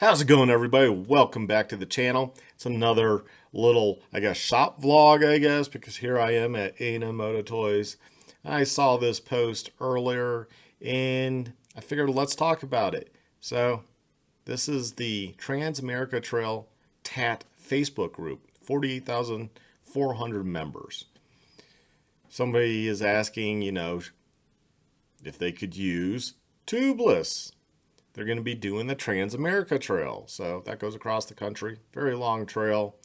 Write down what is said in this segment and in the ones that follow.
How's it going, everybody? Welcome back to the channel. It's another little, shop vlog, because here I am at A&M Moto Toys. I saw this post earlier and I figured let's talk about it. So this is the Trans-America Trail TaT Facebook group, 48,400 members. Somebody is asking, if they could use TUBliss. They're going to be doing the Trans-America Trail. So that goes across the country. Very long trail.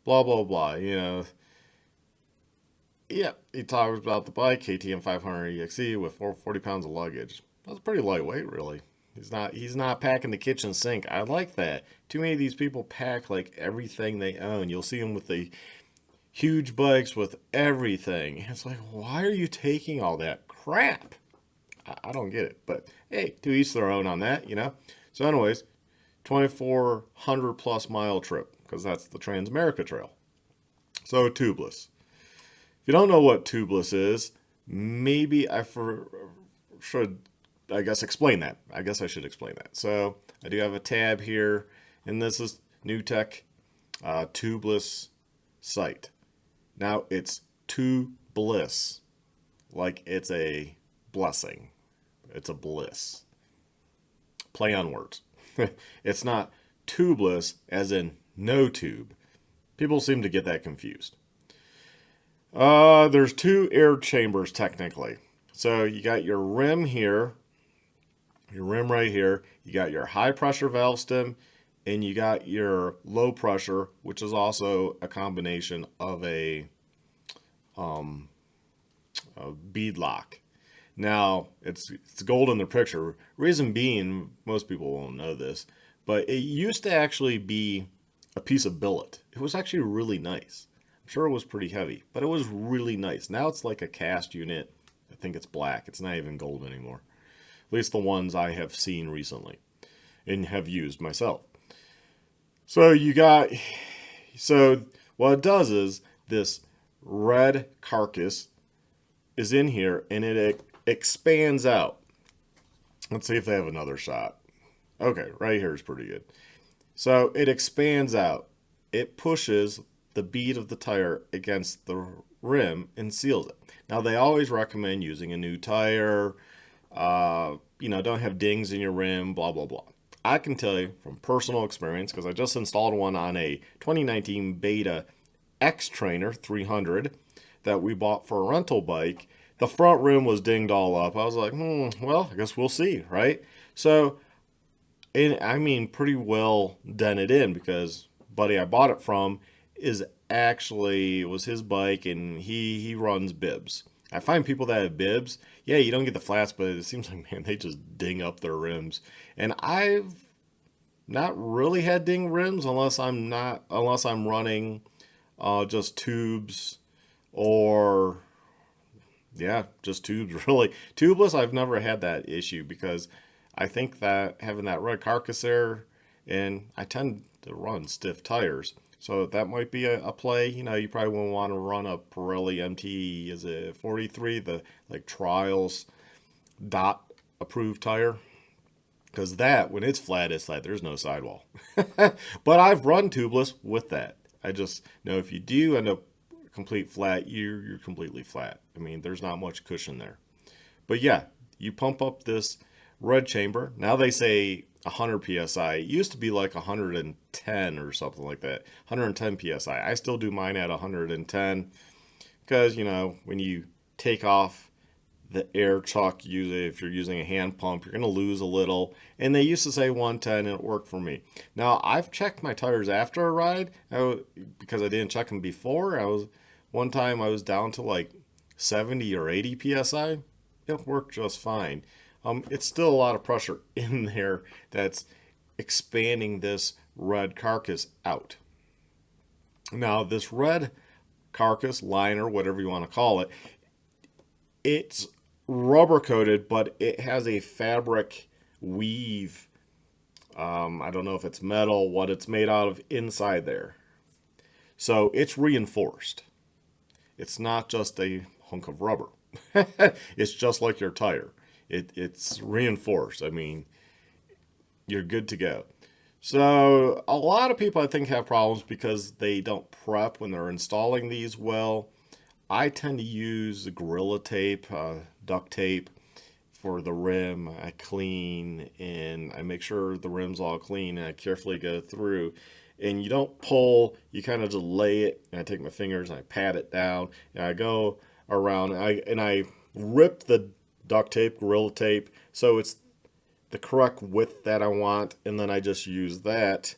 Blah, blah, blah. Yeah, he talks about the bike, KTM 500 EXE with 440 pounds of luggage. That's pretty lightweight, really. He's not packing the kitchen sink. I like that. Too many of these people pack like everything they own. You'll see them with the huge bikes with everything. It's like, why are you taking all that crap? I don't get it, but hey, to each their own on that. So anyways, 2,400 plus mile trip, because that's the Trans-America Trail. So TUBliss. If you don't know what TUBliss is, maybe should, explain that. I guess I should explain that. So I do have a tab here, and this is New Tech TUBliss site. Now it's TUBliss, like it's a blessing. It's a bliss. Play on words. It's not tubeless as in no tube. People seem to get that confused. There's two air chambers technically. So you got your rim here, your rim right here. You got your high pressure valve stem, and you got your low pressure, which is also a combination of a bead lock. Now, it's gold in the picture. Reason being, most people won't know this, but it used to actually be a piece of billet. It was actually really nice. I'm sure it was pretty heavy, but it was really nice. Now it's like a cast unit. I think it's black. It's not even gold anymore. At least the ones I have seen recently and have used myself. So what it does is this red carcass is in here and it expands out. Let's see if they have another shot. Okay, right here is pretty good. So it expands out. It pushes the bead of the tire against the rim and seals it. Now they always recommend using a new tire. Don't have dings in your rim, blah, blah, blah. I can tell you from personal experience, because I just installed one on a 2019 Beta X Trainer 300 that we bought for a rental bike. The front rim was dinged all up. I was like, well, I guess we'll see, right? So, pretty well dented in, because buddy I bought it from was his bike, and he runs bibs. I find people that have bibs, yeah, you don't get the flats, but it seems like, man, they just ding up their rims. And I've not really had ding rims unless I'm running just tubes, or yeah, just tubes, really. Tubeless, I've never had that issue, because I think that having that red carcass there, and I tend to run stiff tires, so that might be a play. You probably wouldn't want to run a Pirelli MT, is it 43, the like trials dot approved tire, because that, when it's flat, there's no sidewall. But I've run tubeless with that. I just know if you do end up complete flat, you're completely flat. There's not much cushion there. But yeah, you pump up this red chamber. Now they say 100 psi. It used to be like 110 or something like that. 110 psi. I still do mine at 110, because when you take off the air chuck, if you're using a hand pump, you're going to lose a little. And they used to say 110, and it worked for me. Now, I've checked my tires after a ride, because I didn't check them before. One time I was down to like 70 or 80 psi. It worked just fine. It's still a lot of pressure in there that's expanding this red carcass out. Now, this red carcass, liner, whatever you want to call it, it's rubber coated, but it has a fabric weave. I don't know if it's metal, what it's made out of inside there. So it's reinforced. It's not just a hunk of rubber. It's just like your tire. It's reinforced. You're good to go. So a lot of people I think have problems because they don't prep when they're installing these well. I tend to use the Gorilla Tape, duct tape for the rim. I clean and I make sure the rim's all clean and I carefully go through. And you don't pull, you kind of just lay it and I take my fingers and I pat it down and I go around and I rip the duct tape, Gorilla Tape, so it's the correct width that I want, and then I just use that,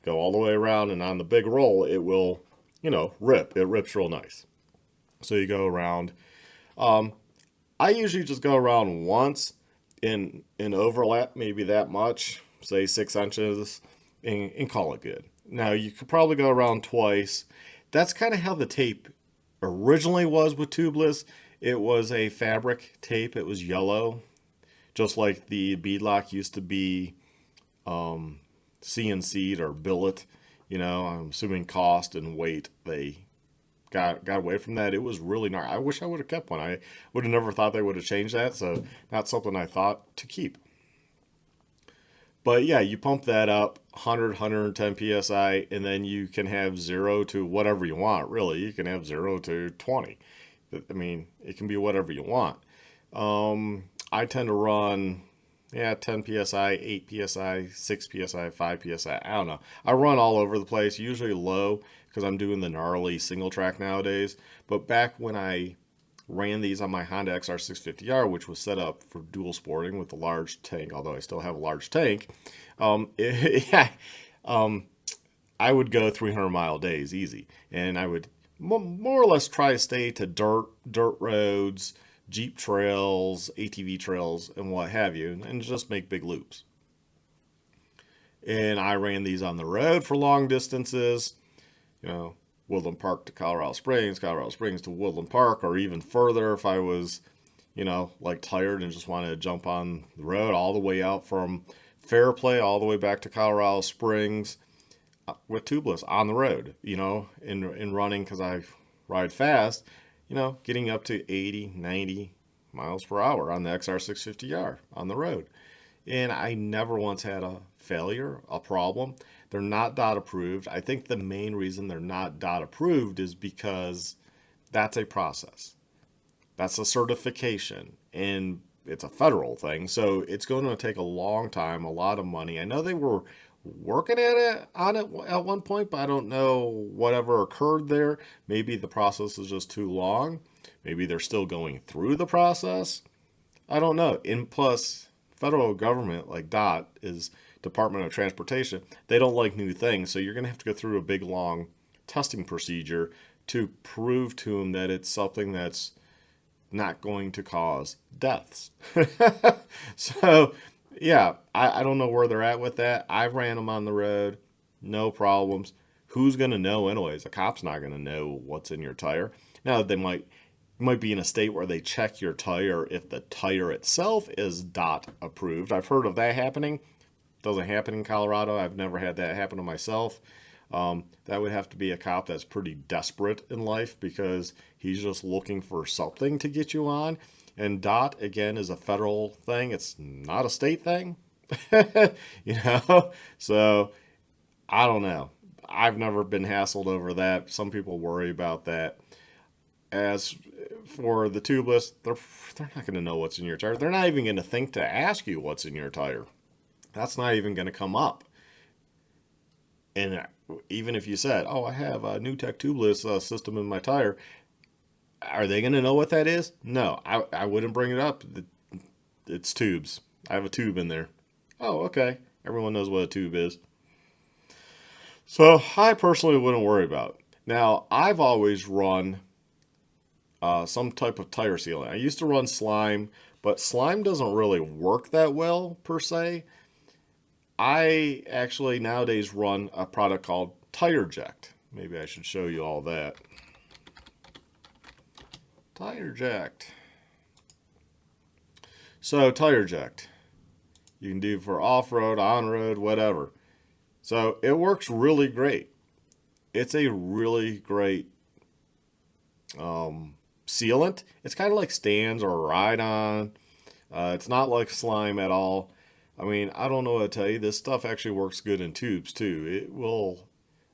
go all the way around, and on the big roll, it will, rip. It rips real nice. So you go around. I usually just go around once in overlap, maybe that much, say 6 inches, and call it good. Now you could probably go around twice. That's kind of how the tape originally was with TUBliss. It was a fabric tape. It was yellow, just like the beadlock used to be CNC'd or billet. I'm assuming cost and weight they got away from that. It was really nice. I wish I would have kept one. I would have never thought they would have changed that, so that's something I thought to keep. But yeah, you pump that up 100, 110 psi, and then you can have 0 to whatever you want, really. You can have 0 to 20. I mean, it can be whatever you want. I tend to run, 10 psi, 8 psi, 6 psi, 5 psi. I don't know. I run all over the place, usually low because I'm doing the gnarly single track nowadays. But back when I ran these on my Honda XR650R, which was set up for dual sporting with a large tank, although I still have a large tank, yeah, I would go 300-mile days easy. And I would more or less try to stay to dirt roads, Jeep trails, ATV trails, and what have you, and just make big loops. And I ran these on the road for long distances, Woodland Park to Colorado Springs to Woodland Park, or even further if I was, like tired and just wanted to jump on the road all the way out from Fairplay all the way back to Colorado Springs with TUBliss on the road, in running because I ride fast, getting up to 80, 90 miles per hour on the XR650R on the road. And I never once had a failure, a problem. They're not DOT approved. I think the main reason they're not DOT approved is because that's a process. That's a certification, and it's a federal thing, so it's going to take a long time, a lot of money. I know they were working on it at one point, but I don't know whatever occurred there. Maybe the process is just too long. Maybe they're still going through the process. I don't know. And plus, federal government like DOT is Department of Transportation. They don't like new things, so you're going to have to go through a big long testing procedure to prove to them that it's something that's not going to cause deaths. So yeah, I don't know where they're at with that. I've ran them on the road, no problems. Who's going to know anyways? A cop's not going to know what's in your tire. Now, they might be in a state where they check your tire if the tire itself is DOT approved. I've heard of that happening. Doesn't happen in Colorado. I've never had that happen to myself. That would have to be a cop that's pretty desperate in life because he's just looking for something to get you on. And DOT, again, is a federal thing. It's not a state thing, So I don't know. I've never been hassled over that. Some people worry about that. As for the TUBliss, they're not going to know what's in your tire. They're not even going to think to ask you what's in your tire. That's not even going to come up. And even if you said, "Oh, I have a new TaT TUBliss system in my tire," are they going to know what that is? No, I wouldn't bring it up. It's tubes. I have a tube in there. Oh, okay. Everyone knows what a tube is. So I personally wouldn't worry about it. Now, I've always run some type of tire sealant. I used to run slime, but slime doesn't really work that well per se. I actually nowadays run a product called TireJect. Maybe I should show you all that. TireJect. So TireJect, you can do for off-road, on-road, whatever. So it works really great. It's a really great sealant. It's kind of like Stan's or Ride-On. It's not like slime at all. I mean, I don't know what to tell you. This stuff actually works good in tubes too. It will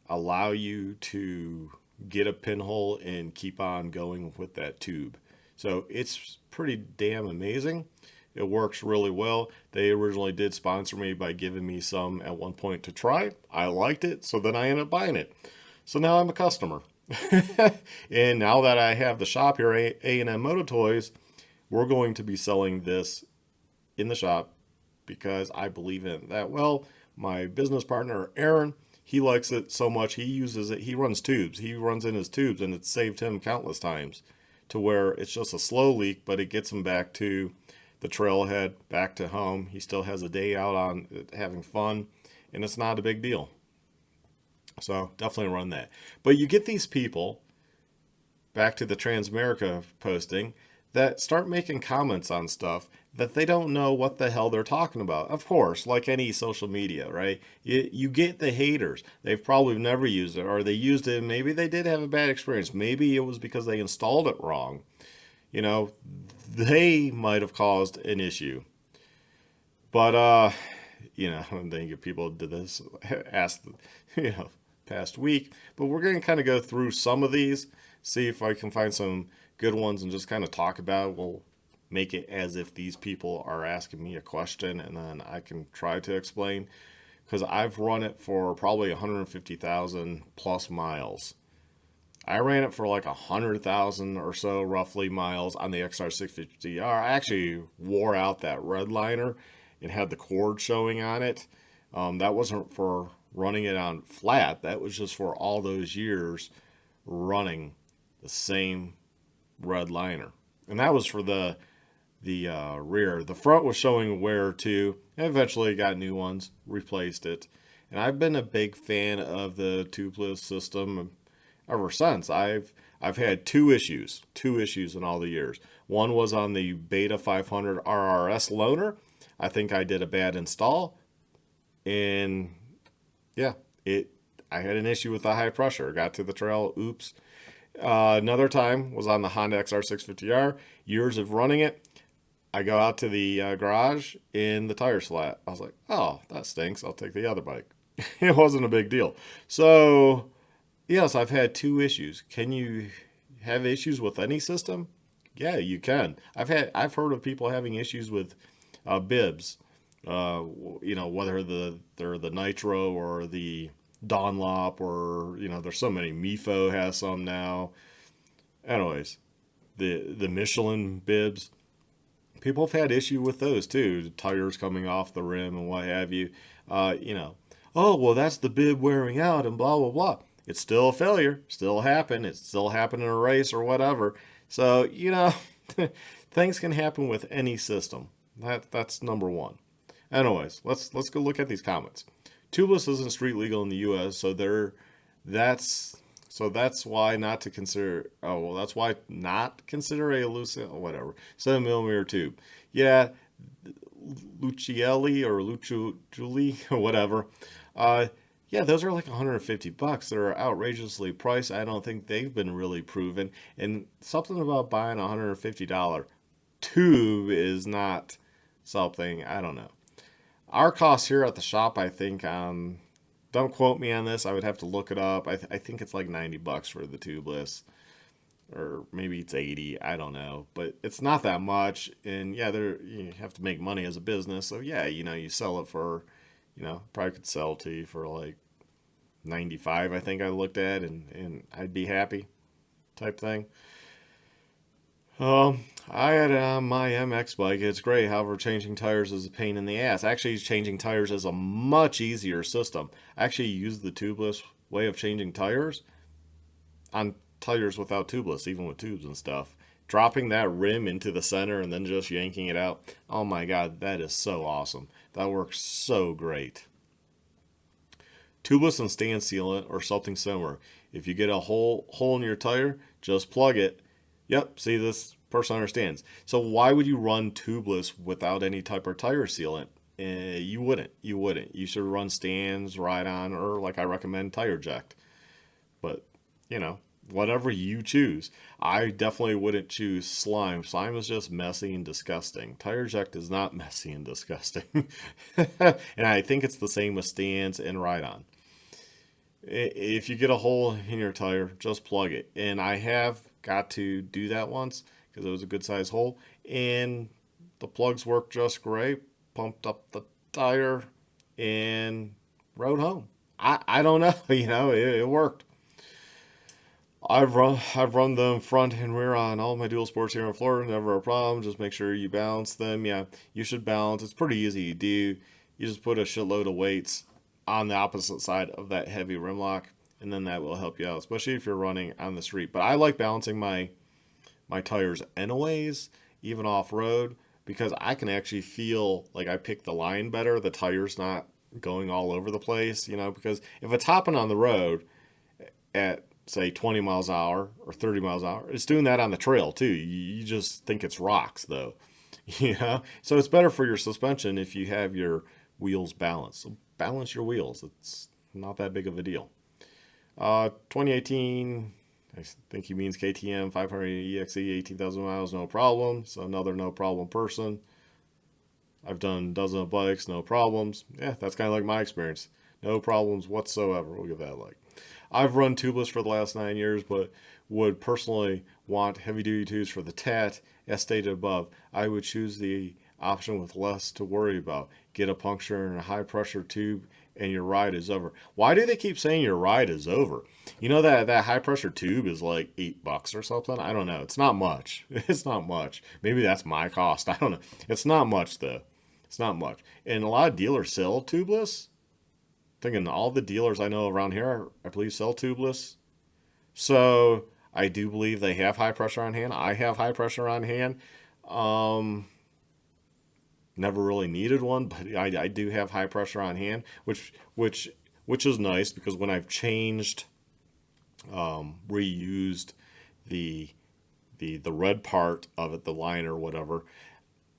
allow you to get a pinhole and keep on going with that tube. So it's pretty damn amazing. It works really well. They originally did sponsor me by giving me some at one point to try. I liked it, so then I ended up buying it. So now I'm a customer. And now that I have the shop here, A&M Moto Toys, we're going to be selling this in the shop because I believe in it that well. My business partner, Aaron, he likes it so much. He uses it. He runs tubes. He runs in his tubes, and it's saved him countless times to where it's just a slow leak, but it gets him back to the trailhead, back to home. He still has a day out on having fun, and it's not a big deal. So definitely run that. But you get these people, back to the Transamerica posting, that start making comments on stuff that they don't know what the hell they're talking about. Of course, like any social media, right? You get the haters. They've probably never used it, or they used it and maybe they did have a bad experience. Maybe it was because they installed it wrong. You know, they might have caused an issue. But you know, and then you get people did this ask, you know, past week. But we're going to kind of go through some of these, see if I can find some good ones and just kind of talk about it. We'll make it as if these people are asking me a question, and then I can try to explain, because I've run it for probably 150,000 plus miles. I ran it for like 100,000 or so roughly miles on the XR650R. I actually wore out that red liner and had the cord showing on it. That wasn't for running it on flat. That was just for all those years running the same red liner. And that was for the rear. The front was showing wear too. And eventually got new ones, replaced it. And I've been a big fan of the TUBliss system ever since. I've had two issues in all the years. One was on the Beta 500 RRS loaner. I think I did a bad install, and yeah, I had an issue with the high pressure. Got to the trail, oops. Another time was on the Honda XR650R. Years of running it, I go out to the garage and the tire's flat. I was like, oh, that stinks. I'll take the other bike. It wasn't a big deal. So yes, I've had two issues. Can you have issues with any system? Yeah, you can. I've heard of people having issues with bibs. You know, whether they're the Nitro or the Dunlop, or you know, there's so many. Mifo has some now. Anyways, the Michelin bibs, people have had issue with those too. Tires coming off the rim and what have you. You know, oh well, that's the bib wearing out and blah blah blah. It's still a failure. Still happened. It still happened in a race or whatever. So you know, things can happen with any system. That's number one. Anyways, let's go look at these comments. TUBliss isn't street legal in the U.S., so that's why not to consider. Oh well, that's why not consider a loose whatever 7mm tube. Yeah, Lucielli or Luciuli or whatever. Yeah, those are like $150. They're outrageously priced. I don't think they've been really proven. And something about buying a $150 tube is not something, I don't know. Our cost here at the shop, I think, don't quote me on this. I would have to look it up. I think it's like $90 for the TUBliss, or maybe it's 80. I don't know, but it's not that much. And yeah, you have to make money as a business. So yeah, you know, you sell it for, you know, probably could sell to you for like 95. I think I looked at, and I'd be happy, type thing. I had my MX bike. It's great. However, changing tires is a pain in the ass. Actually, changing tires is a much easier system. I actually use the TUBliss way of changing tires on tires without TUBliss, even with tubes and stuff. Dropping that rim into the center and then just yanking it out. Oh my God, that is so awesome. That works so great. TUBliss and stand sealant or something similar. If you get a hole in your tire, just plug it. Yep, see, this person understands. So why would you run TUBliss without any type of tire sealant? You wouldn't. You should run stands, ride on, or like I recommend, tire jacked. But, you know, whatever you choose. I definitely wouldn't choose slime. Slime is just messy and disgusting. Tire eject is not messy and disgusting. And I think it's the same with stands and ride-on. If you get a hole in your tire, just plug it. And I have got to do that once because it was a good size hole. And the plugs worked just great. Pumped up the tire and rode home. I don't know, it worked. I've run them front and rear on all my dual sports here in Florida. Never a problem. Just make sure you balance them. Yeah, you should balance. It's pretty easy to do. You just put a shitload of weights on the opposite side of that heavy rim lock, and then that will help you out, especially if you're running on the street. But I like balancing my tires anyways, even off road, because I can actually feel like I pick the line better. The tire's not going all over the place, because if it's hopping on the road at say 20 miles an hour or 30 miles an hour, it's doing that on the trail too. You just think it's rocks though. So it's better for your suspension if you have your wheels balanced. So balance your wheels. It's not that big of a deal. 2018, I think he means KTM 500 EXE, 18,000 miles, no problem. So another no problem person. I've done dozens of bikes, no problems. Yeah, that's kind of like my experience. No problems whatsoever. We'll give that like. I've run TUBliss for the last 9 years, but would personally want heavy-duty tubes for the TaT. As stated above, I would choose the option with less to worry about. Get a puncture in a high-pressure tube, and your ride is over. Why do they keep saying your ride is over? That high-pressure tube is like $8 or something? I don't know. It's not much. It's not much. Maybe that's my cost. I don't know. It's not much, though. It's not much. And a lot of dealers sell TUBliss. Thinking all the dealers I know around here, I believe, sell TUBliss. So I do believe they have high pressure on hand. I have high pressure on hand. Never really needed one, but I do have high pressure on hand, which is nice because when I've changed, reused the red part of it, the line or whatever,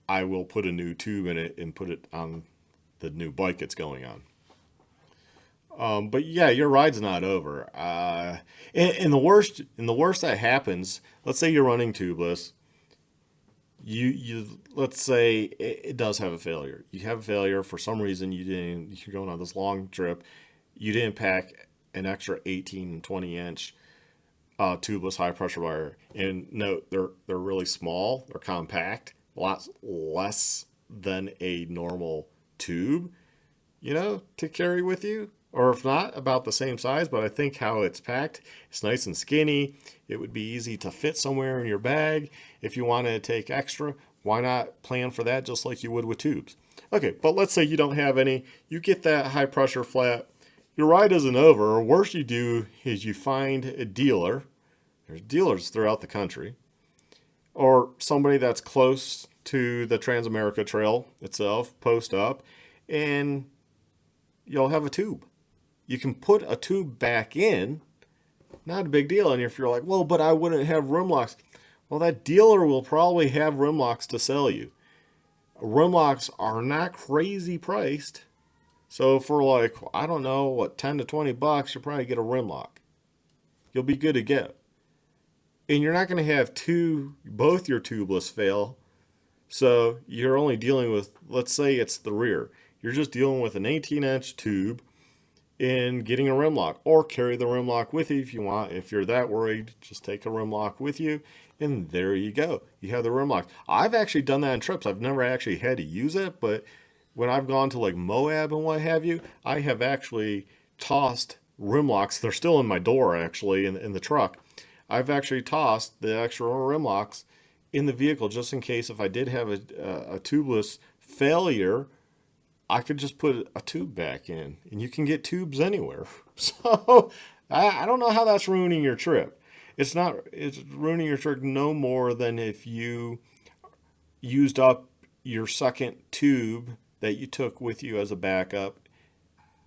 I will put a new tube in it and put it on the new bike it's going on. But yeah, your ride's not over. And the worst that happens, let's say you're running TUBliss, let's say it does have a failure. You have a failure for some reason. You're going on this long trip, you didn't pack an extra 18 and 20 inch TUBliss high pressure wire. And note, they're really small, they're compact, a lot less than a normal tube, to carry with you. Or if not, about the same size, but I think how it's packed, it's nice and skinny. It would be easy to fit somewhere in your bag. If you wanted to take extra, why not plan for that just like you would with tubes? Okay, but let's say you don't have any. You get that high pressure flat. Your ride isn't over. Or worse you do is you find a dealer. There's dealers throughout the country. Or somebody that's close to the Transamerica Trail itself, post up, and you'll have a tube. You can put a tube back in, not a big deal. And if you're like, well, but I wouldn't have rim locks. Well, that dealer will probably have rim locks to sell you. Rim locks are not crazy priced. So for like, I don't know, what, 10 to 20 bucks, you'll probably get a rim lock. You'll be good to go. And you're not going to have both your TUBliss fail. So you're only dealing with, let's say it's the rear. You're just dealing with an 18-inch tube and getting a rim lock, or carry the rim lock with you if you want. If you're that worried, just take a rim lock with you, and there you go. You have the rim lock. I've actually done that in trips. I've never actually had to use it, but when I've gone to like Moab and what have you, I have actually tossed rim locks. They're still in my door actually in the truck. I've actually tossed the extra rim locks in the vehicle just in case if I did have a TUBliss failure, I could just put a tube back in, and you can get tubes anywhere. So I don't know how that's ruining your trip. It's ruining your trip no more than if you used up your second tube that you took with you as a backup,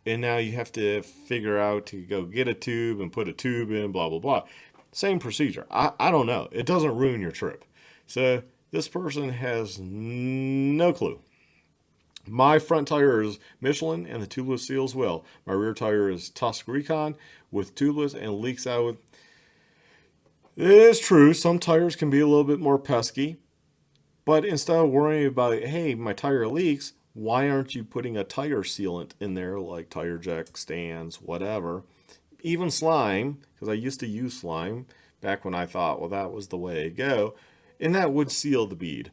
and now you have to figure out to go get a tube and put a tube in, blah, blah, blah. Same procedure. I don't know. It doesn't ruin your trip. So this person has no clue. My front tire is Michelin and the TUBliss seals well. My rear tire is Tusk Recon with TUBliss and leaks out with It is true, some tires can be a little bit more pesky, but instead of worrying about, hey, my tire leaks, why aren't you putting a tire sealant in there like tire jack stands, whatever? Even slime, because I used to use slime back when I thought, well, that was the way to go, and that would seal the bead.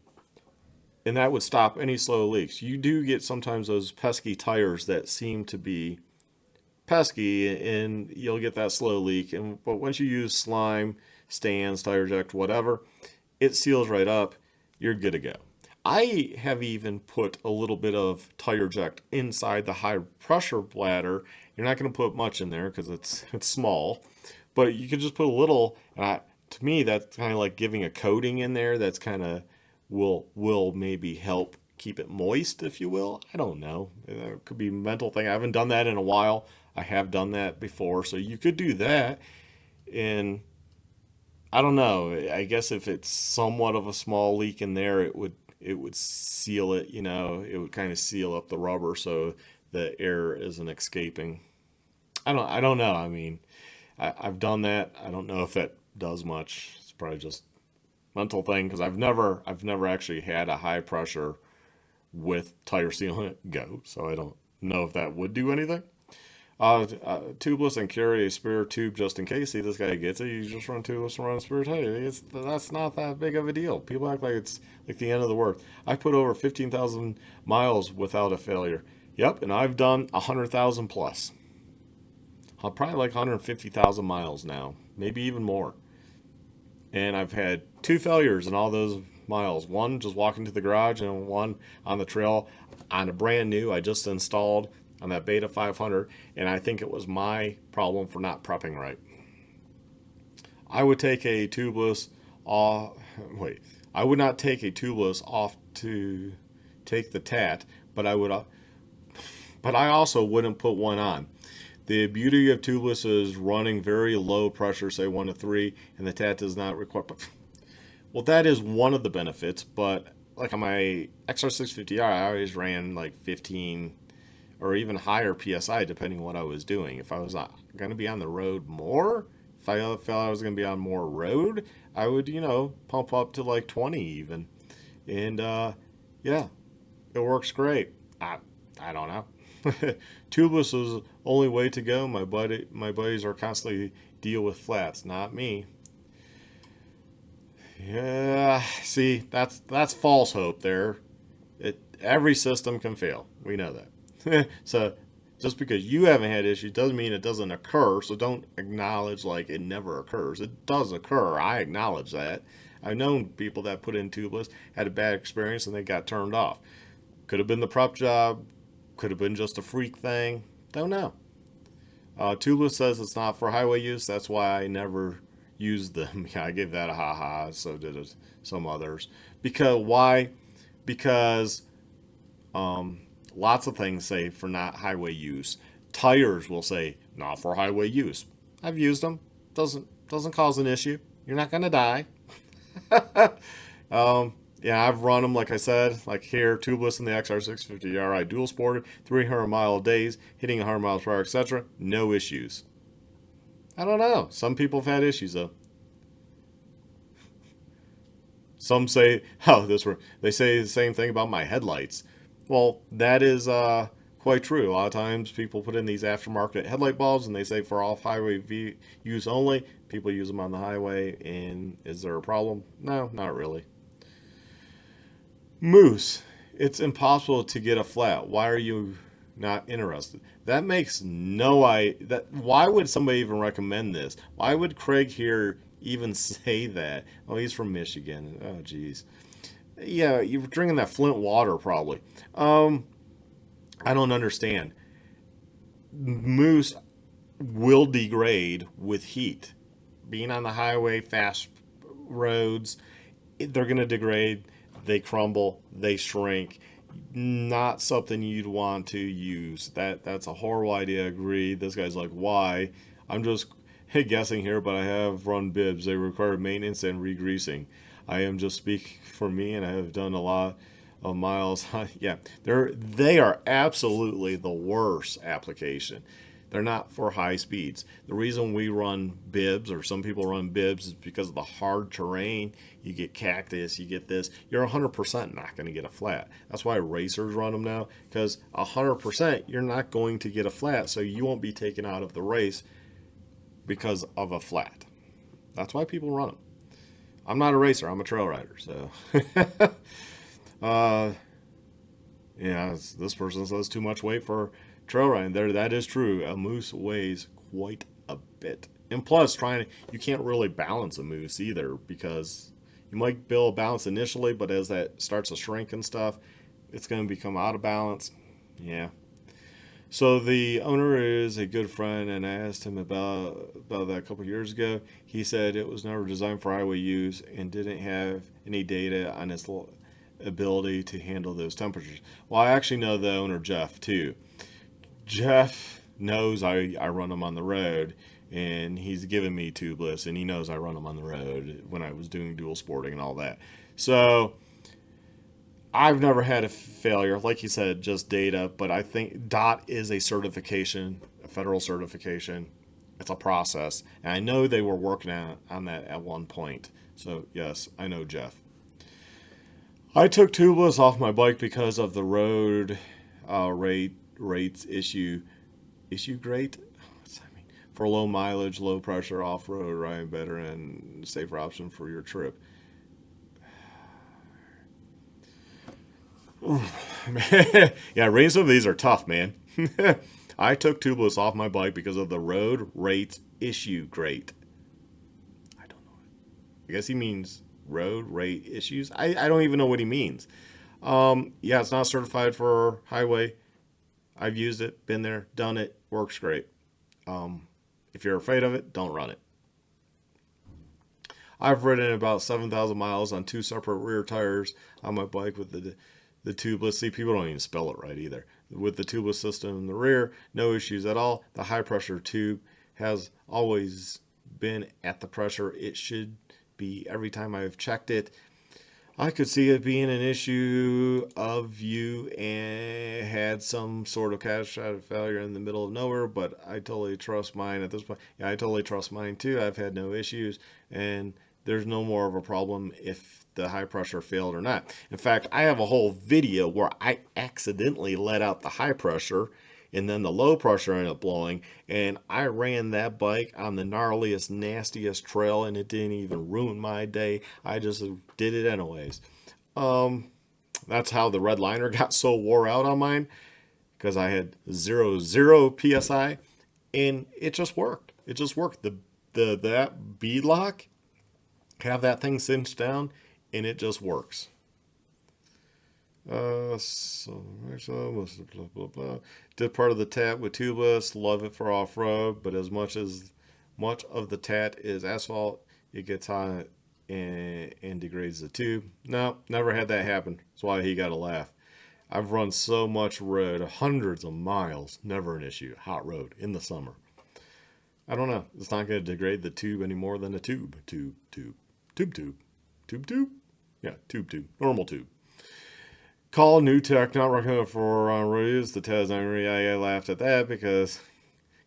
And that would stop any slow leaks. You do get sometimes those pesky tires that seem to be pesky, and you'll get that slow leak. But once you use slime, stands, tire jack, whatever, it seals right up. You're good to go. I have even put a little bit of tire jack inside the high pressure bladder. You're not going to put much in there because it's small, but you could just put a little. To me, that's kind of like giving a coating in there. That's kind of will maybe help keep it moist, if you will. I don't know. It could be a mental thing. I haven't done that in a while. I have done that before, so you could do that. And I don't know. I guess if it's somewhat of a small leak in there, it would seal it. It would kind of seal up the rubber so the air isn't escaping. I don't know. I mean, I've done that. I don't know if that does much. It's probably just mental thing because I've never actually had a high pressure with tire sealant go, so I don't know if that would do anything. Tubeless and carry a spare tube just in case. See, this guy gets it. You just run tubeless and run a spare tire. That's not that big of a deal. People act like it's like the end of the world. I put over 15,000 miles without a failure. Yep, and I've done 100,000 plus. I'm probably like 150,000 miles now, maybe even more. And I've had two failures in all those miles. One just walking to the garage, and one on the trail on a brand new I just installed on that Beta 500. And I think it was my problem for not prepping right. I would take a tubeless off. Wait, I would not take a tubeless off to take the TaT, but I would. But I also wouldn't put one on. The beauty of tubeless is running very low pressure, say 1 to 3, and the TaT does not require. Well, that is one of the benefits, but like on my XR650R, I always ran like 15 or even higher PSI, depending on what I was doing. If I was going to be on the road more, if I felt I was going to be on more road, I would, pump up to like 20 even. And yeah, it works great. I don't know. Tubeless is the only way to go. My buddies are constantly deal with flats, not me. Yeah, see, that's false hope there. Every system can fail. We know that. So just because you haven't had issues doesn't mean it doesn't occur. So don't acknowledge like it never occurs. It does occur. I acknowledge that. I've known people that put in tubeless, had a bad experience, and they got turned off. Could have been the prep job. Could have been just a freak thing. Don't know. Tubeless says it's not for highway use. That's why I never used them. Yeah, I gave that a ha-ha. So did some others. Because why? Because lots of things say for not highway use. Tires will say not for highway use. I've used them. Doesn't cause an issue. You're not gonna die. Yeah, I've run them, like I said, like here, tubeless in the XR650R. I dual sported, 300-mile days, hitting 100 miles per hour, etc. No issues. I don't know. Some people have had issues, though. Some say, they say the same thing about my headlights. Well, that is quite true. A lot of times people put in these aftermarket headlight bulbs and they say for off-highway use only. People use them on the highway, and is there a problem? No, not really. Moose, it's impossible to get a flat. Why are you not interested? That makes no why would somebody even recommend this? Why would Craig here even say that? Oh, he's from Michigan. Oh, geez. Yeah, you're drinking that Flint water probably. I don't understand. Moose will degrade with heat. Being on the highway, fast roads, they're going to degrade. They crumble, they shrink. Not something you'd want to use. That's a horrible idea. I agree. This guy's like, why? I'm just guessing here, but I have run bibs. They require maintenance and re-greasing. I am just speaking for me, and I have done a lot of miles. Yeah, they are absolutely the worst application. They're not for high speeds. The reason we run bibs, or some people run bibs, is because of the hard terrain. You get cactus, you get this. You're 100% not going to get a flat. That's why racers run them now, because 100% you're not going to get a flat, so you won't be taken out of the race because of a flat. That's why people run them. I'm not a racer. I'm a trail rider. So, yeah, this person says too much weight for trail riding. There, that is true. A moose weighs quite a bit, and plus, you can't really balance a moose either, because you might build balance initially, but as that starts to shrink and stuff, it's going to become out of balance. Yeah. So the owner is a good friend, and I asked him about that a couple of years ago. He said it was never designed for highway use and didn't have any data on its ability to handle those temperatures. Well, I actually know the owner, Jeff, too. Jeff knows I run them on the road, and he's given me TUBliss, and he knows I run them on the road when I was doing dual sporting and all that. So I've never had a failure, like you said, just data, but I think TaT is a certification, a federal certification. It's a process, and I know they were working on that at one point. So yes, I know Jeff. I took TUBliss off my bike because of the road rates issue. Issue great? What's that mean? For low mileage, low pressure off-road riding, better and safer option for your trip. Yeah, reading some of these are tough, man. I took TUBliss off my bike because of the road rates issue great. I don't know. I guess he means road rate issues. I don't even know what he means. Yeah, it's not certified for highway. I've used it, been there, done it, works great. If you're afraid of it, don't run it. I've ridden about 7,000 miles on 2 separate rear tires on my bike with the TUBliss. See, people don't even spell it right either. With the TUBliss system in the rear, no issues at all. The high pressure tube has always been at the pressure it should be every time I've checked it. I could see it being an issue of you and had some sort of catastrophic failure in the middle of nowhere, but I totally trust mine at this point. Yeah, I totally trust mine too. I've had no issues, and there's no more of a problem if the high pressure failed or not. In fact, I have a whole video where I accidentally let out the high pressure and then the low pressure ended up blowing, and I ran that bike on the gnarliest, nastiest trail, and it didn't even ruin my day. I just did it anyways. That's how the red liner got so wore out on mine, because I had 0 psi, and it just worked. It just worked. That bead lock, have that thing cinched down, and it just works. So blah, blah, blah. Did part of the TaT with TUBliss, love it for off-road, but as much of the TaT is asphalt, it gets hot and degrades the tube. No, never had that happen. That's why he got a laugh. I've run so much road, hundreds of miles, never an issue. Hot road in the summer. I don't know. It's not going to degrade the tube any more than a tube. Tube. Yeah, tube. Normal tube. Call new tech, not recommended for reviews. The TaT is not really. I laughed at that because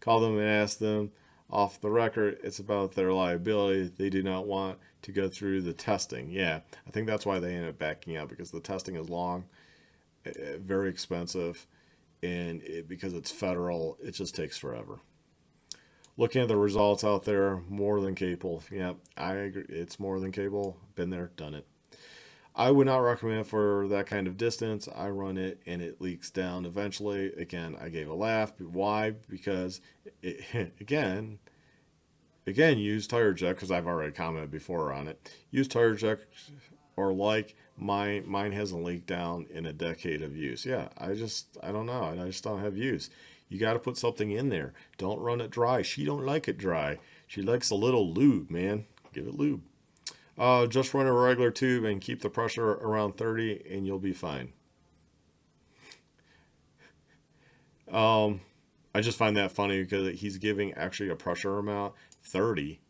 call them and ask them off the record. It's about their liability. They do not want to go through the testing. Yeah, I think that's why they end up backing out, because the testing is long, very expensive, and because it's federal, it just takes forever. Looking at the results out there, more than capable. Yeah, I agree. It's more than capable. Been there, done it. I would not recommend it for that kind of distance. I run it and it leaks down eventually. Again, I gave a laugh. Why? Because, again, use tire check, because I've already commented before on it. Use tire check, or like mine hasn't leaked down in a decade of use. Yeah, I don't know. I just don't have use. You got to put something in there. Don't run it dry. She don't like it dry. She likes a little lube, man. Give it lube. Just run a regular tube and keep the pressure around 30 and you'll be fine. I just find that funny because he's giving actually a pressure amount 30.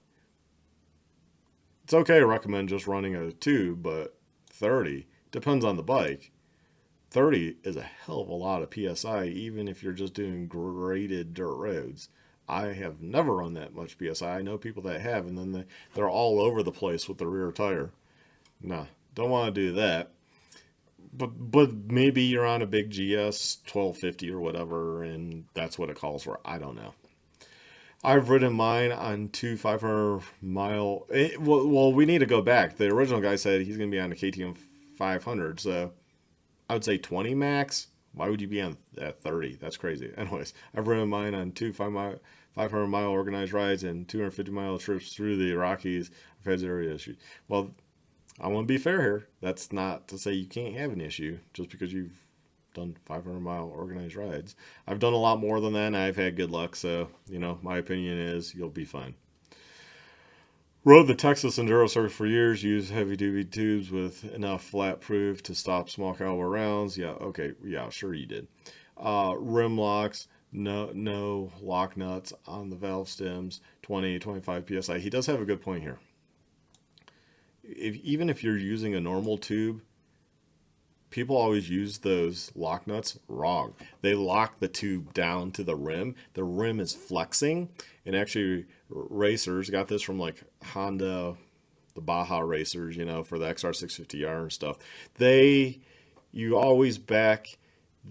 It's okay to recommend just running a tube, but 30 depends on the bike. 30 is a hell of a lot of PSI, even if you're just doing graded dirt roads. I have never run that much PSI. I know people that have, and then they're all over the place with the rear tire. Nah, don't want to do that. But maybe you're on a big GS 1250 or whatever, and that's what it calls for. I don't know. I've ridden mine on two 500-mile. Well, we need to go back. The original guy said he's going to be on a KTM 500, so I would say 20 max. Why would you be on at 30? That's crazy. Anyways, I've ridden mine on two 500-mile organized rides and 250-mile trips through the Rockies. I've had zero issues. Well, I want to be fair here. That's not to say you can't have an issue just because you've done 500-mile organized rides. I've done a lot more than that, and I've had good luck. So, my opinion is you'll be fine. Rode the Texas Enduro Circuit for years. Used heavy-duty tubes with enough flat proof to stop small caliber rounds. Yeah, okay, yeah, sure you did. Rim locks, no lock nuts on the valve stems. 20-25 psi. He does have a good point here. Even if you're using a normal tube, people always use those lock nuts wrong. They lock the tube down to the rim. The rim is flexing, and actually racers got this from like Honda, the Baja racers, for the XR650R and stuff. You always back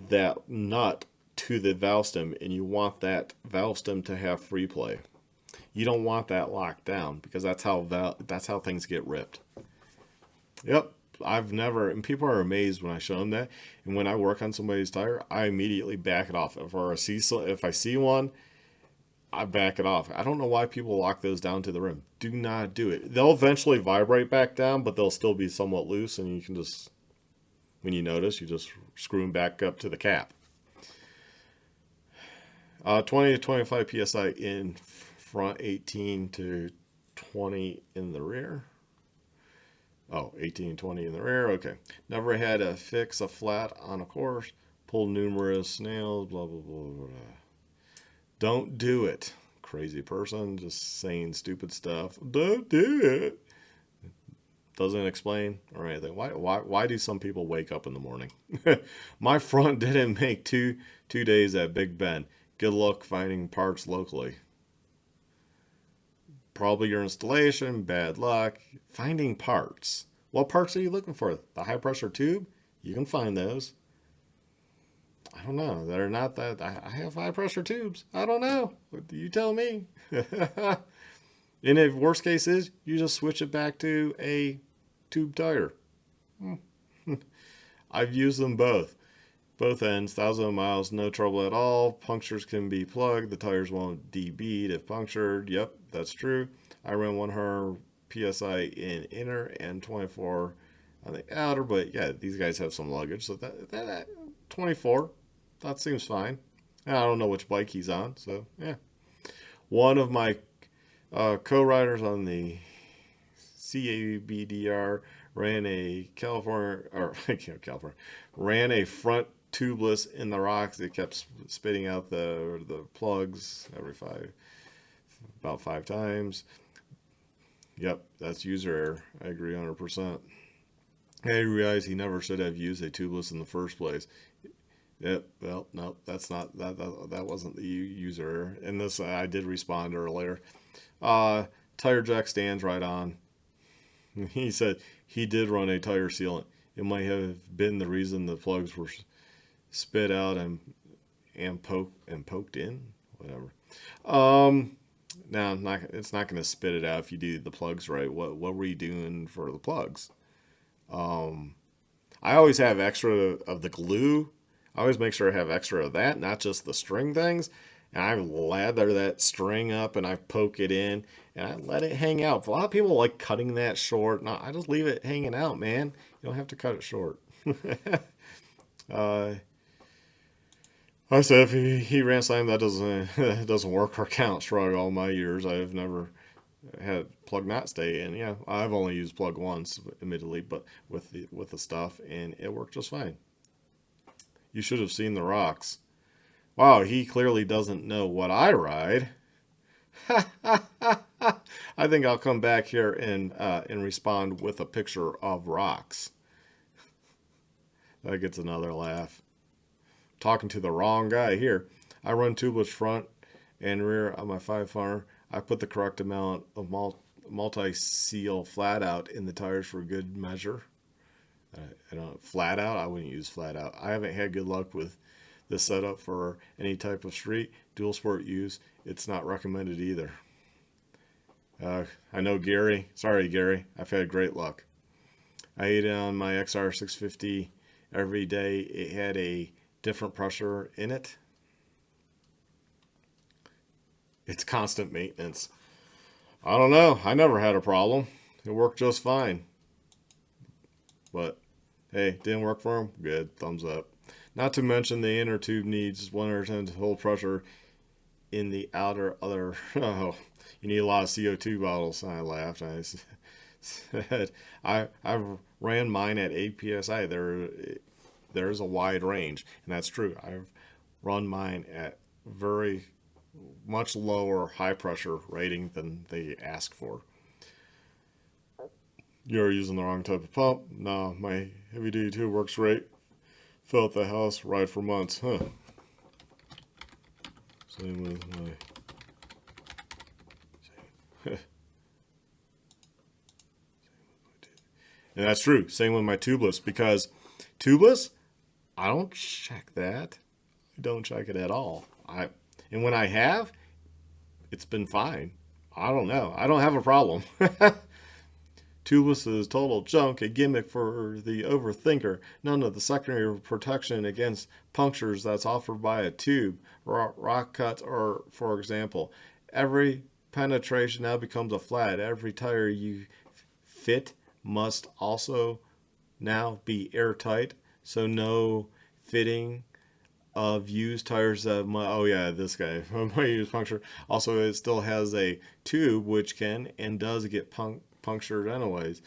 that nut to the valve stem, and you want that valve stem to have free play. You don't want that locked down because that's how things get ripped. Yep, and people are amazed when I show them that. And when I work on somebody's tire, I immediately back it off. If I see one, I back it off. I don't know why people lock those down to the rim. Do not do it. They'll eventually vibrate back down, but they'll still be somewhat loose, and you can just, when you notice, you just screw them back up to the cap. 20-25 psi in front, 18-20 in the rear. Oh, 18-20 in the rear. Okay. Never had to fix a flat on a course. Pulled numerous snails. Blah, blah, blah, blah. Don't do it. Crazy person just saying stupid stuff. Don't do it. Doesn't explain or anything. Why do some people wake up in the morning? My front didn't make two days at Big Bend. Good luck finding parts locally. Probably your installation, bad luck. Finding parts. What parts are you looking for? The high pressure tube? You can find those. I don't know. They're not that. I have high pressure tubes. I don't know. You tell me. And if worst case is, you just switch it back to a tube tire. I've used them both. Both ends, 1,000 miles, no trouble at all. Punctures can be plugged. The tires won't debead if punctured. Yep, that's true. I ran 100 PSI in inner and 24 on the outer, but yeah, these guys have some luggage. So that 24, that seems fine. And I don't know which bike he's on, so yeah. One of my co-riders on the CABDR ran a ran a front TUBliss in the rocks. It kept spitting out the plugs about five times. Yep, that's user error. I agree 100%. I realized he never should have used a TUBliss in the first place. Yep, well, no, that's not that wasn't the user error. And this I did respond earlier. Tire jack stands right on. He said he did run a tire sealant. It might have been the reason the plugs were spit out and poked in, whatever. Now it's not going to spit it out if you do the plugs right. What were you doing for the plugs? I always have extra of the glue. I always make sure I have extra of that, not just the string things. And I lather that string up and I poke it in and I let it hang out. A lot of people like cutting that short. No, I just leave it hanging out, man. You don't have to cut it short. I said if he ran something that doesn't work or count, shrug. All my years I've never had plug not stay in. Yeah, I've only used plug once, admittedly, but with the stuff, and it worked just fine. You should have seen the rocks. Wow, he clearly doesn't know what I ride. I think I'll come back here and respond with a picture of rocks. That gets another laugh. Talking to the wrong guy here. I run tubeless front and rear on my 5 I put the correct amount of multi-seal flat out in the tires for good measure. I don't flat out. I wouldn't use flat out. I haven't had good luck with this setup for any type of street dual sport use. It's not recommended either. I know Gary. Sorry, Gary. I've had great luck. I ate it on my XR 650 every day. It had a different pressure in it. It's constant maintenance. I don't know. I never had a problem. It worked just fine. But hey, didn't work for him? Good. Thumbs up. Not to mention the inner tube needs 110 to hold pressure in the outer other. Oh, you need a lot of CO2 bottles. I laughed. I said, I ran mine at 8 psi. There's a wide range, and that's true. I've run mine at very much lower high pressure rating than they ask for. You're using the wrong type of pump. No, my heavy duty tube works great. Fill at the house, ride for months. Huh. Same with my. And that's true. Same with my tubeless, because tubeless, I don't check that. I don't check it at all. And when I have, it's been fine. I don't know. I don't have a problem. Tubeless is total junk, a gimmick for the overthinker. None of the secondary protection against punctures that's offered by a tube, rock cuts, or, for example, every penetration now becomes a flat. Every tire you fit must also now be airtight, so no fitting of used tires that oh yeah, this guy might use puncture. Also, it still has a tube which can and does get punctured anyways.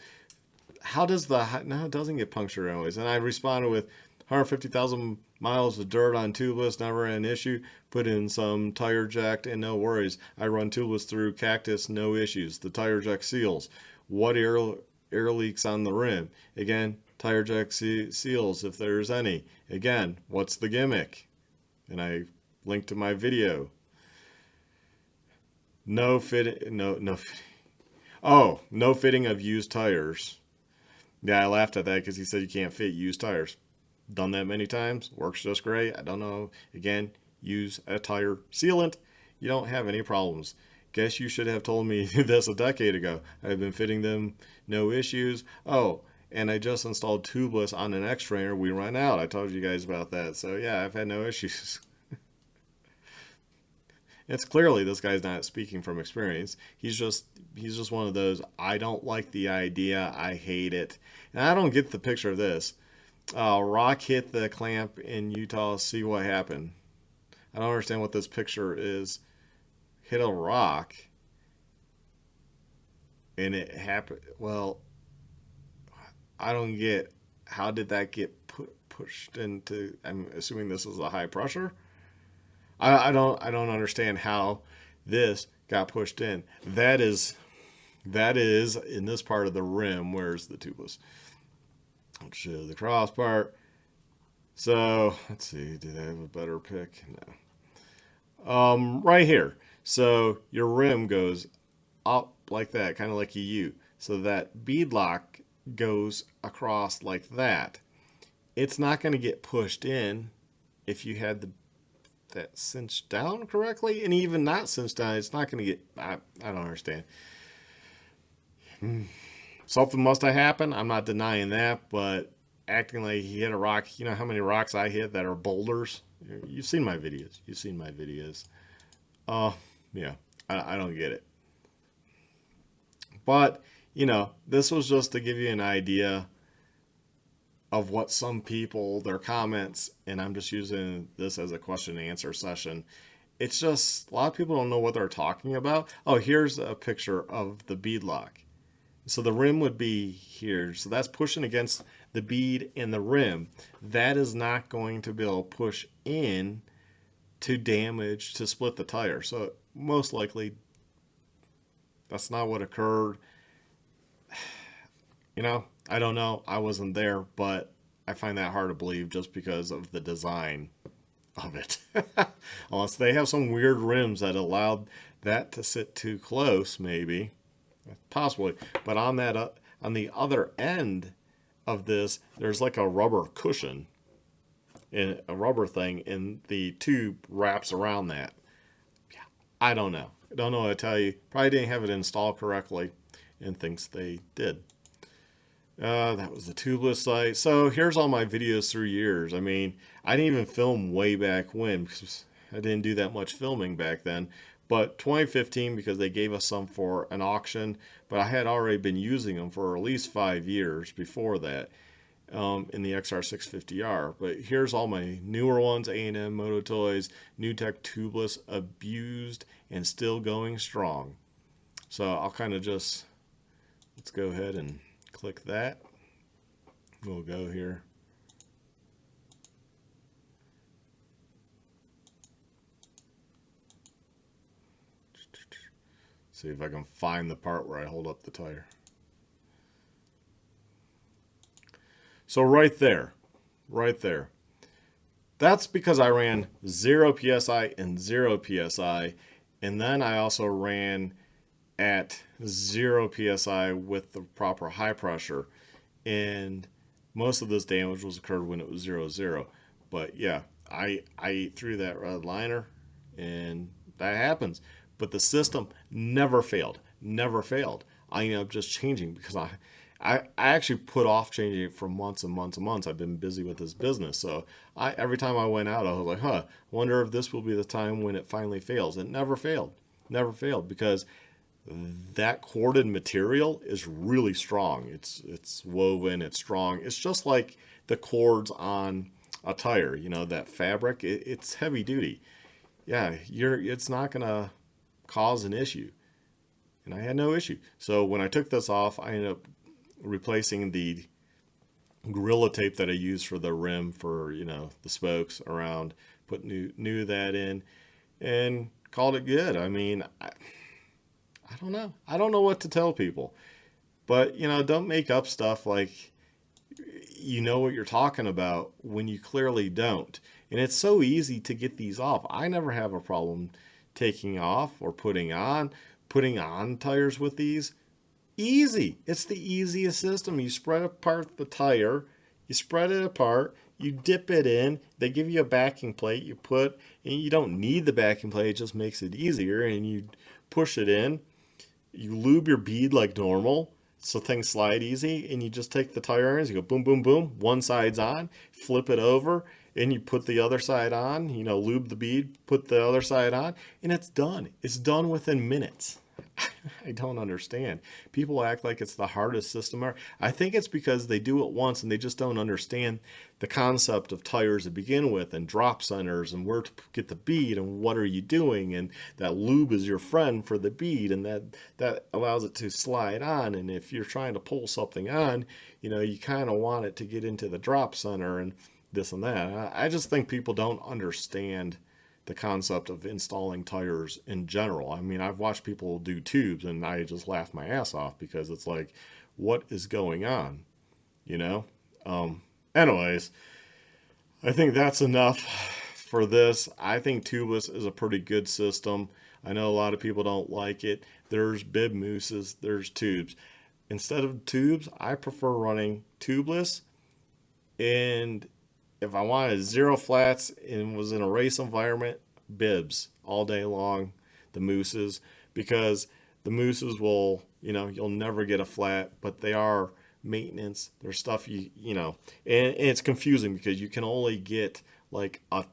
How does no, it doesn't get punctured anyways. And I responded with 150,000 miles of dirt on tubeless, never an issue. Put in some tire jack and no worries. I run tubeless through cactus, no issues. The tire jack seals. What air leaks on the rim? Again, tire jack seals if there's any. Again, what's the gimmick? And I linked to my video. No fitting. Oh, no fitting of used tires. Yeah, I laughed at that because he said you can't fit used tires. Done that many times. Works just great. I don't know. Again, use a tire sealant. You don't have any problems. Guess you should have told me this a decade ago. I've been fitting them, no issues. Oh, and I just installed tubeless on an X-Trainer. We ran out. I told you guys about that. So yeah, I've had no issues. It's clearly this guy's not speaking from experience. He's just one of those, I don't like the idea, I hate it. And I don't get the picture of this. Rock hit the clamp in Utah, see what happened. I don't understand what this picture is. Hit a rock and it happened. Well, I don't get, how did that get pushed into, I'm assuming this is a high pressure. I don't understand how this got pushed in. That is in this part of the rim. Where's the tubeless? I'll show the cross part. So let's see. Did I have a better pick? No. Right here. So your rim goes up like that, kind of like a U. So that bead lock goes across like that. It's not going to get pushed in if you had that cinched down correctly, and even not cinched down, it's not going to get, I don't understand. Something must have happened. I'm not denying that, but acting like he hit a rock, you know how many rocks I hit that are boulders? You've seen my videos. Yeah, I don't get it. But, you know, this was just to give you an idea of what some people, their comments, and I'm just using this as a question and answer session. It's just, a lot of people don't know what they're talking about. Oh, here's a picture of the bead lock. So the rim would be here. So that's pushing against the bead and the rim. That is not going to be able to push in to damage, to split the tire. So most likely, that's not what occurred. You know, I don't know. I wasn't there, but I find that hard to believe just because of the design of it. Unless they have some weird rims that allowed that to sit too close, maybe, possibly. But on that, on the other end of this, there's like a rubber cushion and a rubber thing, and the tube wraps around that. I don't know. I don't know what to tell you. Probably didn't have it installed correctly, and thinks they did. That was the TUBliss site. So here's all my videos through years. I mean, I didn't even film way back when because I didn't do that much filming back then. But 2015, because they gave us some for an auction, but I had already been using them for at least 5 years before that in the XR650R. But here's all my newer ones: A&M Moto Toys, New Tech TUBliss, abused and still going strong. So I'll kind of just, let's go ahead and click that. We'll go here. See if I can find the part where I hold up the tire. So right there, that's because I ran 0 PSI and 0 PSI, and then I also ran at 0 PSI with the proper high pressure, and most of this damage was occurred when it was 0, 0. But yeah, I threw that red liner, and that happens. But the system never failed. I ended up just changing because I actually put off changing it for months and months and months. I've been busy with this business. So every time I went out, I was like, huh, wonder if this will be the time when it finally fails. It never failed. Because that corded material is really strong. It's woven, it's strong. It's just like the cords on a tire, you know, that fabric, it's heavy duty. Yeah, it's not gonna cause an issue. And I had no issue. So when I took this off, I ended up replacing the Gorilla Tape that I used for the rim for, you know, the spokes around, put new that in, and called it good. I mean, I don't know. I don't know what to tell people. But, you know, don't make up stuff like you know what you're talking about when you clearly don't. And it's so easy to get these off. I never have a problem taking off or putting on tires with these. Easy. It's the easiest system. You spread apart the tire, you spread it apart, you dip it in, they give you a backing plate, you put, and you don't need the backing plate, it just makes it easier, and you push it in, you lube your bead like normal, so things slide easy, and you just take the tire irons, you go boom, boom, boom, one side's on, flip it over, and you put the other side on, you know, lube the bead, put the other side on, and it's done. It's done within minutes. I don't understand. People act like it's the hardest system ever. I think it's because they do it once and they just don't understand the concept of tires to begin with, and drop centers, and where to get the bead, and what are you doing, and that lube is your friend for the bead, and that allows it to slide on. And if you're trying to pull something on, you know, you kind of want it to get into the drop center and this and that. I just think people don't understand the concept of installing tires in general. I mean, I've watched people do tubes and I just laugh my ass off because it's like, what is going on? You know? Anyways, I think that's enough for this. I think TUBliss is a pretty good system. I know a lot of people don't like it. There's bib mooses, there's tubes. Instead of tubes, I prefer running TUBliss, and if I wanted 0 flats and was in a race environment, bibs all day long, the mooses, because the mooses will, you know, you'll never get a flat, but they are maintenance. They're stuff you know, and it's confusing because you can only get like a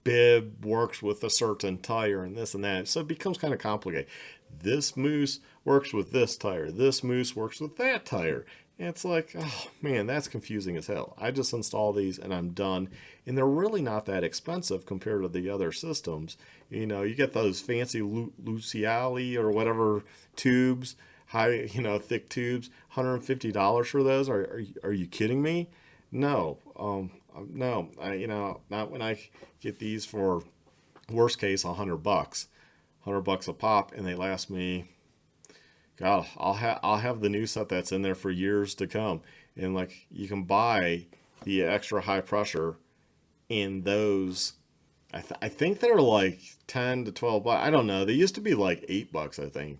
bib works with a certain tire and this and that. So it becomes kind of complicated. This moose works with this tire. This moose works with that tire. And it's like, oh man, that's confusing as hell. I just install these and I'm done. And they're really not that expensive compared to the other systems. You know, you get those fancy Luciali or whatever tubes, high, you know, thick tubes, $150 for those. Are you kidding me? No, no, you know, not when I get these for worst case $100, $100 a pop, and they last me God, I'll have the new set that's in there for years to come. And like you can buy the extra high pressure in those. I think they're like 10 to 12 bucks. I don't know. They used to be like $8, I think.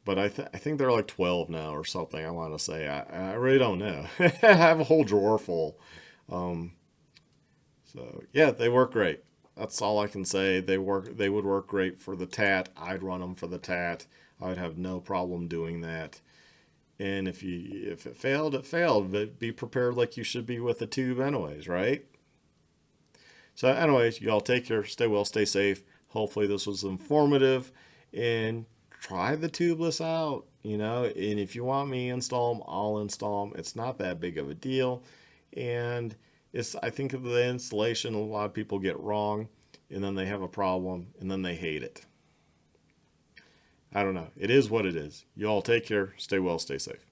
But I think they're like 12 now or something. I want to say. I really don't know. I have a whole drawer full. Um, so yeah, they work great. That's all I can say. They would work great for the TaT. I'd run them for the TaT. I'd have no problem doing that. And if it failed, it failed. But be prepared like you should be with the tube anyways, right? So anyways, you all take care, stay well, stay safe. Hopefully this was informative, and try the TUBliss out, you know, and if you want me to install them, I'll install them. It's not that big of a deal. And I think of the installation, a lot of people get wrong, and then they have a problem, and then they hate it. I don't know. It is what it is. You all take care, stay well, stay safe.